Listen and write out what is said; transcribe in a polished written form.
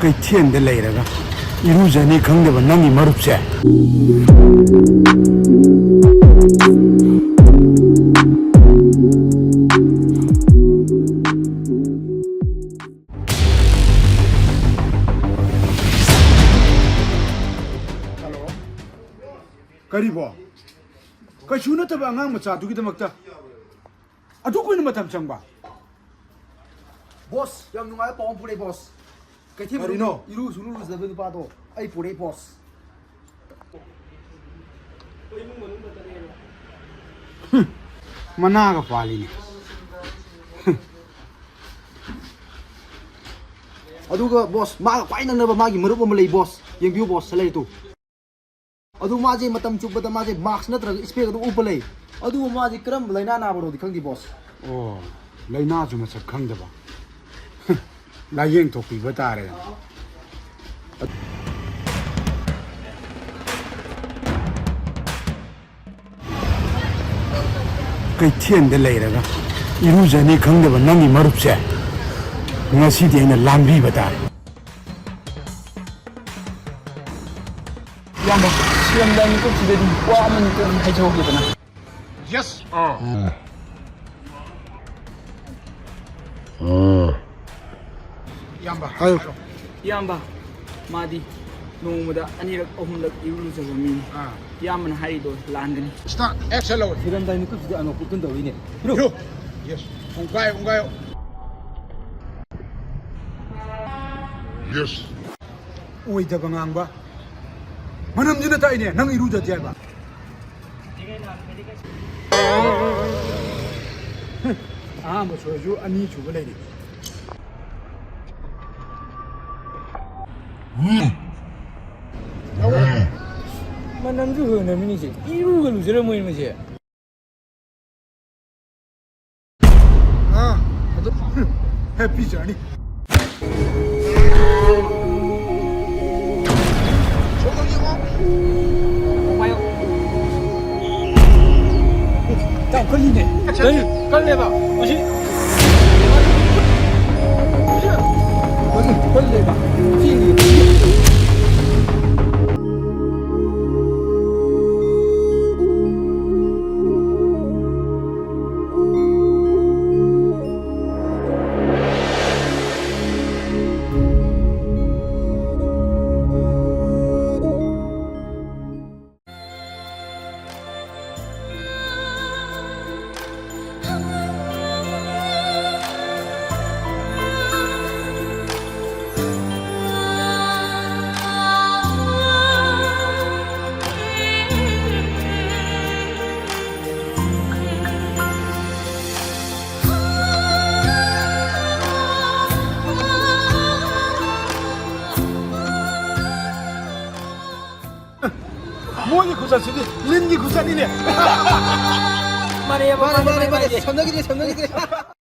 ꯀꯩꯊꯦꯜꯗ ꯂꯩꯔꯒ 이루자니 강대바 낭이 마릅세. Hello. Karibo. Kashuna taba ngang macha dugidamakta. Adu ko ni matam changba. Boss, yang nungai pawang pure boss. Kaithi Marino. Iru sunu lu zaben pa do. Ai pure boss. Managa pali. Aduga boss, ma kwai nang na ba magi marup ma lei boss. Yang view boss salai tu. Adu ma je matam chuk bada ma je max na tra spec adu upalei. Adu ma je kram laina na baro di khang di boss. Oh, laina ju masak khangdaba. Layeng thopi batare. ꯀꯩꯊꯦꯜꯗ ꯂꯩꯔꯒ 이루자니 강대바 낭이 마릅세. ngasi디 ꯑꯩꯅ ꯂꯥꯟꯕꯤꯕ ꯇꯥꯔꯦ. ꯌꯥꯝꯕ ꯁꯤꯔꯝꯗꯥꯏ ꯃꯤꯀꯨꯞꯁꯤꯗꯗꯤ ꯋꯥ ꯑꯃꯅꯤꯀ ꯑꯗꯨꯝ ꯍꯥꯏꯖꯍꯧꯒꯦꯗꯅ. Yes. ꯌꯥꯝꯕ Hayo. ꯏꯌꯥꯝꯕ ꯃꯥꯗꯤ ꯅꯣꯡꯃꯗ ꯑꯅꯤꯔꯛ ꯑꯍꯨꯝꯂꯛ ꯏꯔꯨꯖꯕ ꯃꯤꯅꯤ. ꯏꯌꯥꯝꯕꯅ ꯍꯥꯏꯔꯤꯗꯣ ꯂꯥꯟꯒꯅꯤ. Start. Excellent. Siramdai ni kupsida ano putun daw ini. Bro. Yes. Ungayo, ungayo. Yes. 오이다가 낭바. 만남지나 따이네. 낭 이루자지 알바. 아, 뭐 소주 아니 주글레니. 만남주 흐는 미니지. 이루가 루저를 모이면서. 아, 나도 해피 저니. 와요. 자, 걸리네. 걸려봐. 다시. 걸려봐. 뭐니 구사시니 린기 구사니네. 말이야, Mari mari mari. Samnagi dia.